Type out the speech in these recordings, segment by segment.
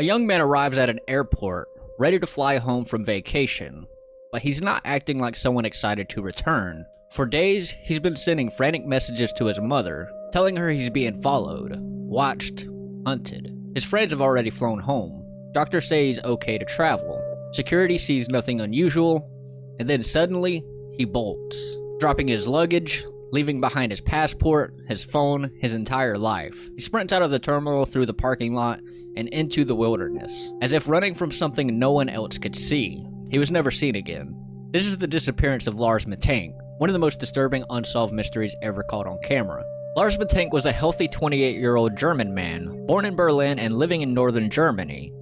A young man arrives at an airport, ready to fly home from vacation, but he's not acting like someone excited to return. For days, he's been sending frantic messages to his mother, telling her he's being followed, watched, hunted. His friends have already flown home. Doctors say he's okay to travel. Security sees nothing unusual, and then suddenly, he bolts, dropping his luggage, leaving behind his passport, his phone, his entire life. He sprints out of the terminal through the parking lot and into the wilderness, as if running from something no one else could see. He was never seen again. This is the disappearance of Lars Mittank, one of the most disturbing unsolved mysteries ever caught on camera. Lars Mittank was a healthy 28-year-old German man, born in Berlin and living in northern Germany.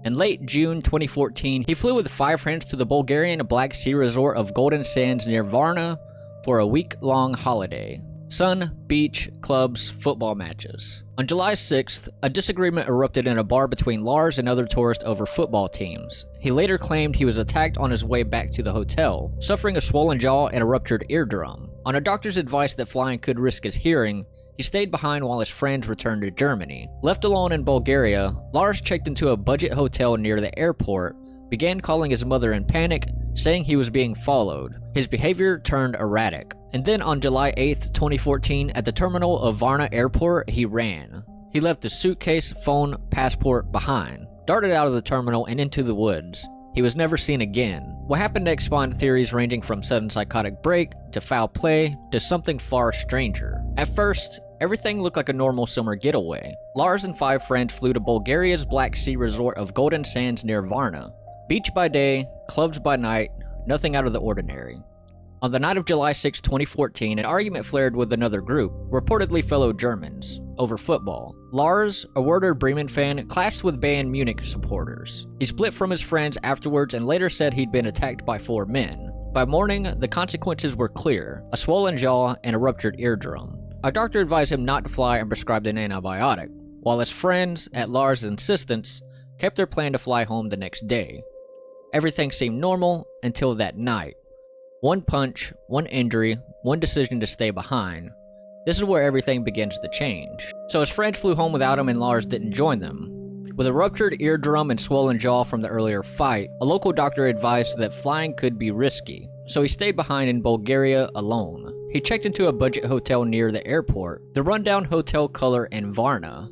In late June 2014, he flew with 5 friends to the Bulgarian Black Sea resort of Golden Sands near Varna for a week-long holiday. Sun, beach, clubs, football matches. On July 6th, a disagreement erupted in a bar between Lars and other tourists over football teams. He later claimed he was attacked on his way back to the hotel, suffering a swollen jaw and a ruptured eardrum. On a doctor's advice that flying could risk his hearing, he stayed behind while his friends returned to Germany. Left alone in Bulgaria, Lars checked into a budget hotel near the airport, began calling his mother in panic, saying he was being followed. His behavior turned erratic. And then on July 8th, 2014, at the terminal of Varna Airport, he ran. He left his suitcase, phone, passport behind, darted out of the terminal and into the woods. He was never seen again. What happened next spawned theories ranging from sudden psychotic break, to foul play, to something far stranger. At first, everything looked like a normal summer getaway. Lars and 5 friends flew to Bulgaria's Black Sea resort of Golden Sands near Varna. Beach by day, clubs by night, nothing out of the ordinary. On the night of July 6, 2014, an argument flared with another group, reportedly fellow Germans, over football. Lars, a Werder Bremen fan, clashed with Bayern Munich supporters. He split from his friends afterwards and later said he'd been attacked by 4 men. By morning, the consequences were clear: a swollen jaw and a ruptured eardrum. A doctor advised him not to fly and prescribed an antibiotic, while his friends, at Lars' insistence, kept their plan to fly home the next day. Everything seemed normal until that night. One punch, one injury, one decision to stay behind. This is where everything begins to change. So his friends flew home without him and Lars didn't join them. With a ruptured eardrum and swollen jaw from the earlier fight, a local doctor advised that flying could be risky, so he stayed behind in Bulgaria alone. He checked into a budget hotel near the airport, the rundown hotel color in Varna.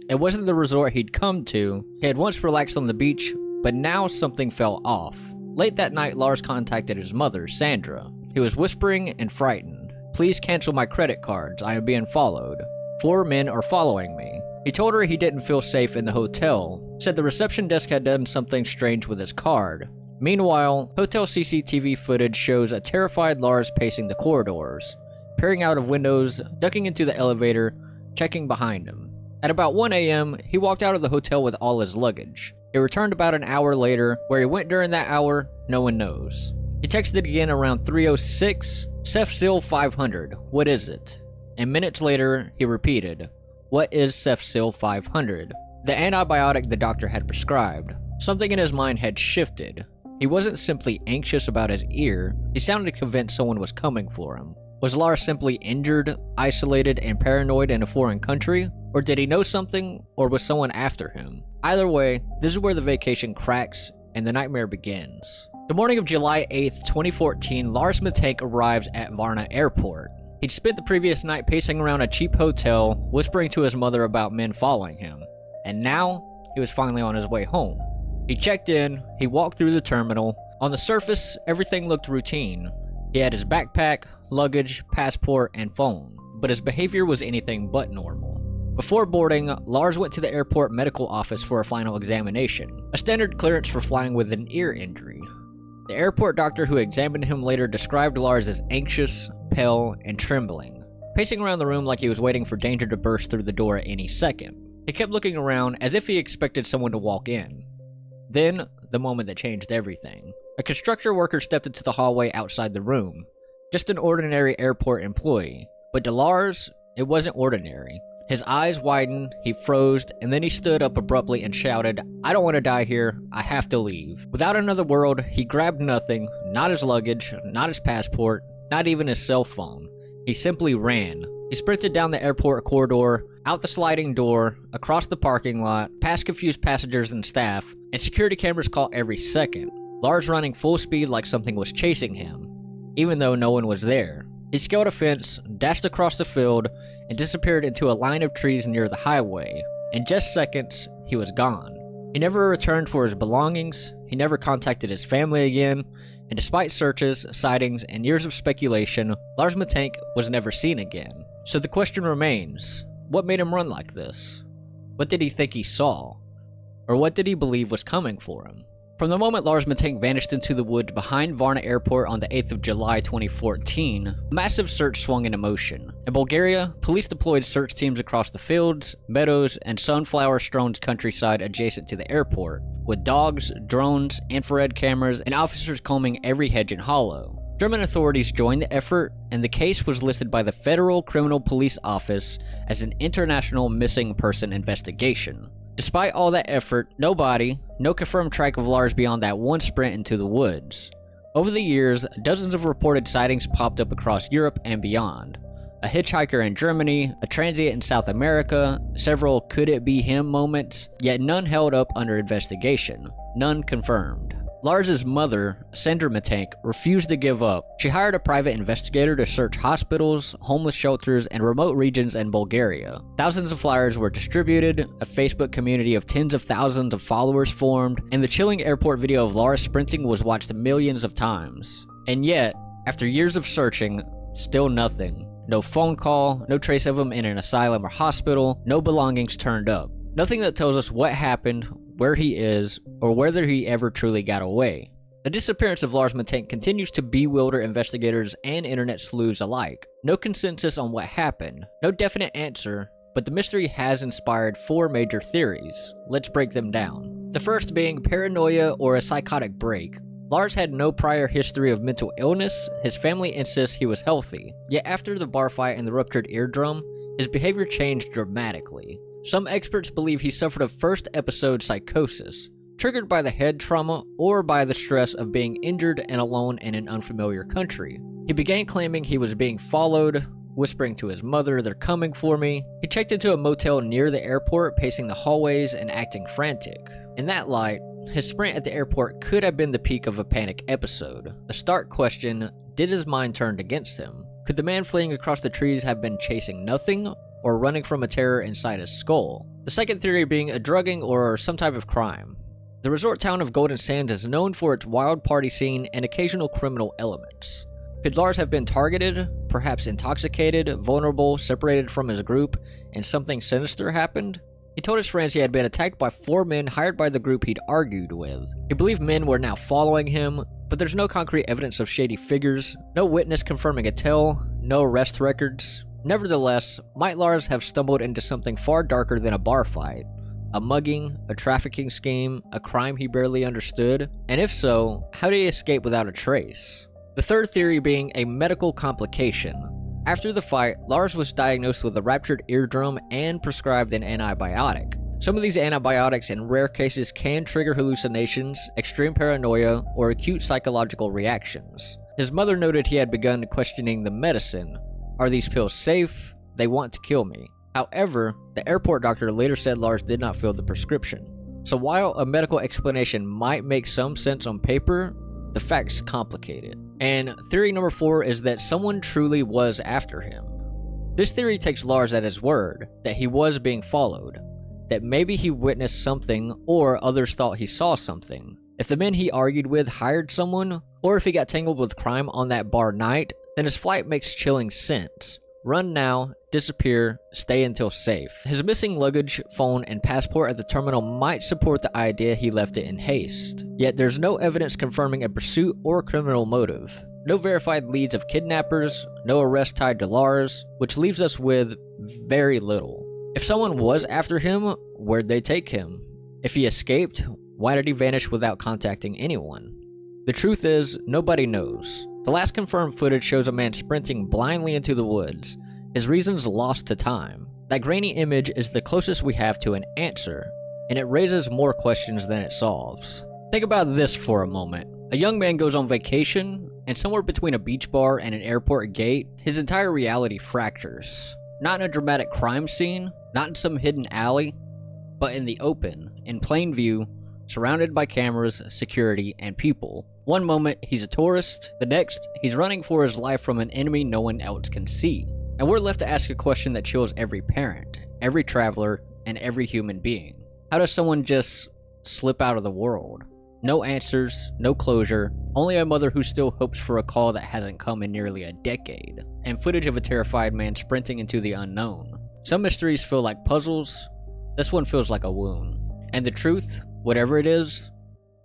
It wasn't the resort he'd come to. He had once relaxed on the beach, but now something fell off. Late that night, Lars contacted his mother, Sandra. He was whispering and frightened. "Please cancel my credit cards. I am being followed. 4 men are following me." He told her he didn't feel safe in the hotel, said the reception desk had done something strange with his card. Meanwhile, hotel CCTV footage shows a terrified Lars pacing the corridors, peering out of windows, ducking into the elevator, checking behind him. At about 1 a.m., he walked out of the hotel with all his luggage. He returned about an hour later. Where he went during that hour, no one knows. He texted again around 3:06, Cefsil 500, what is it? And minutes later, he repeated, what is Cefsil 500? The antibiotic the doctor had prescribed. Something in his mind had shifted. He wasn't simply anxious about his ear, he sounded convinced someone was coming for him. Was Lars simply injured, isolated, and paranoid in a foreign country? Or did he know something, or was someone after him? Either way, this is where the vacation cracks and the nightmare begins. The morning of July 8th, 2014, Lars Mittank arrives at Varna Airport. He'd spent the previous night pacing around a cheap hotel, whispering to his mother about men following him. And now, he was finally on his way home. He checked in, he walked through the terminal. On the surface, everything looked routine. He had his backpack, luggage, passport, and phone, but his behavior was anything but normal. Before boarding, Lars went to the airport medical office for a final examination, a standard clearance for flying with an ear injury. The airport doctor who examined him later described Lars as anxious, pale, and trembling, pacing around the room like he was waiting for danger to burst through the door at any second. He kept looking around as if he expected someone to walk in. Then, the moment that changed everything. A construction worker stepped into the hallway outside the room. Just an ordinary airport employee. But to Lars, it wasn't ordinary. His eyes widened, he froze, and then he stood up abruptly and shouted, "I don't want to die here, I have to leave." Without another word, he grabbed nothing, not his luggage, not his passport, not even his cell phone. He simply ran. He sprinted down the airport corridor, out the sliding door, across the parking lot, past confused passengers and staff, and security cameras caught every second. Lars running full speed like something was chasing him, even though no one was there. He scaled a fence, dashed across the field, and disappeared into a line of trees near the highway. In just seconds, he was gone. He never returned for his belongings, he never contacted his family again, and despite searches, sightings, and years of speculation, Lars Mittank was never seen again. So the question remains, what made him run like this? What did he think he saw? Or what did he believe was coming for him? From the moment Lars Mittank vanished into the woods behind Varna Airport on the 8th of July 2014, a massive search swung into motion. In Bulgaria, police deployed search teams across the fields, meadows, and sunflower-strewn countryside adjacent to the airport, with dogs, drones, infrared cameras, and officers combing every hedge and hollow. German authorities joined the effort, and the case was listed by the Federal Criminal Police Office as an international missing person investigation. Despite all that effort, no confirmed track of Lars beyond that one sprint into the woods. Over the years, dozens of reported sightings popped up across Europe and beyond. A hitchhiker in Germany, a transient in South America, several could it be him moments, yet none held up under investigation, none confirmed. Lars's mother, Sandra Mittank, refused to give up. She hired a private investigator to search hospitals, homeless shelters, and remote regions in Bulgaria. Thousands of flyers were distributed, a Facebook community of tens of thousands of followers formed, and the chilling airport video of Lars sprinting was watched millions of times. And yet, after years of searching, still nothing. No phone call, no trace of him in an asylum or hospital, no belongings turned up. Nothing that tells us what happened, where he is, or whether he ever truly got away. The disappearance of Lars Mittank continues to bewilder investigators and internet sleuths alike. No consensus on what happened, no definite answer, but the mystery has inspired 4 major theories. Let's break them down. The first being paranoia or a psychotic break. Lars had no prior history of mental illness, his family insists he was healthy, yet after the bar fight and the ruptured eardrum, his behavior changed dramatically. Some experts believe he suffered a first episode psychosis, triggered by the head trauma or by the stress of being injured and alone in an unfamiliar country. He began claiming he was being followed, whispering to his mother, "They're coming for me." He checked into a motel near the airport, pacing the hallways and acting frantic. In that light, his sprint at the airport could have been the peak of a panic episode. The stark question, did his mind turn against him? Could the man fleeing across the trees have been chasing nothing, or running from a terror inside his skull? The second theory being a drugging or some type of crime. The resort town of Golden Sands is known for its wild party scene and occasional criminal elements. Could Lars have been targeted, perhaps intoxicated, vulnerable, separated from his group, and something sinister happened? He told his friends he had been attacked by 4 men hired by the group he'd argued with. He believed men were now following him, but there's no concrete evidence of shady figures, no witness confirming a tale, no arrest records. Nevertheless, might Lars have stumbled into something far darker than a bar fight? A mugging, a trafficking scheme, a crime he barely understood? And if so, how did he escape without a trace? The third theory being a medical complication. After the fight, Lars was diagnosed with a ruptured eardrum and prescribed an antibiotic. Some of these antibiotics in rare cases can trigger hallucinations, extreme paranoia, or acute psychological reactions. His mother noted he had begun questioning the medicine. Are these pills safe? They want to kill me. However, the airport doctor later said Lars did not fill the prescription. So while a medical explanation might make some sense on paper, the facts complicate it. And theory number 4 is that someone truly was after him. This theory takes Lars at his word, that he was being followed, that maybe he witnessed something or others thought he saw something. If the men he argued with hired someone, or if he got tangled with crime on that bar night, then his flight makes chilling sense. Run now, disappear, stay until safe. His missing luggage, phone, and passport at the terminal might support the idea he left it in haste. Yet there's no evidence confirming a pursuit or criminal motive. No verified leads of kidnappers, no arrest tied to Lars, which leaves us with very little. If someone was after him, where'd they take him? If he escaped, why did he vanish without contacting anyone? The truth is, nobody knows. The last confirmed footage shows a man sprinting blindly into the woods, his reasons lost to time. That grainy image is the closest we have to an answer, and it raises more questions than it solves. Think about this for a moment. A young man goes on vacation, and somewhere between a beach bar and an airport gate, his entire reality fractures. Not in a dramatic crime scene, not in some hidden alley, but in the open, in plain view, surrounded by cameras, security, and people. One moment, he's a tourist, the next, he's running for his life from an enemy no one else can see. And we're left to ask a question that chills every parent, every traveler, and every human being. How does someone just slip out of the world? No answers, no closure, only a mother who still hopes for a call that hasn't come in nearly a decade, and footage of a terrified man sprinting into the unknown. Some mysteries feel like puzzles, this one feels like a wound. And the truth, whatever it is,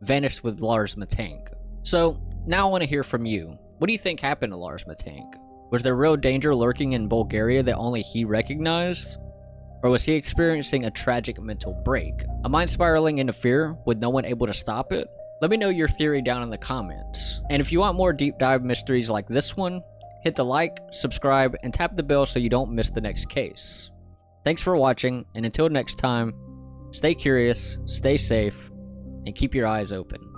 vanished with Lars Mittank. So, now I want to hear from you. What do you think happened to Lars Mittank? Was there real danger lurking in Bulgaria that only he recognized? Or was he experiencing a tragic mental break? A mind spiraling into fear with no one able to stop it? Let me know your theory down in the comments. And if you want more deep dive mysteries like this one, hit the like, subscribe, and tap the bell so you don't miss the next case. Thanks for watching, and until next time, stay curious, stay safe, and keep your eyes open.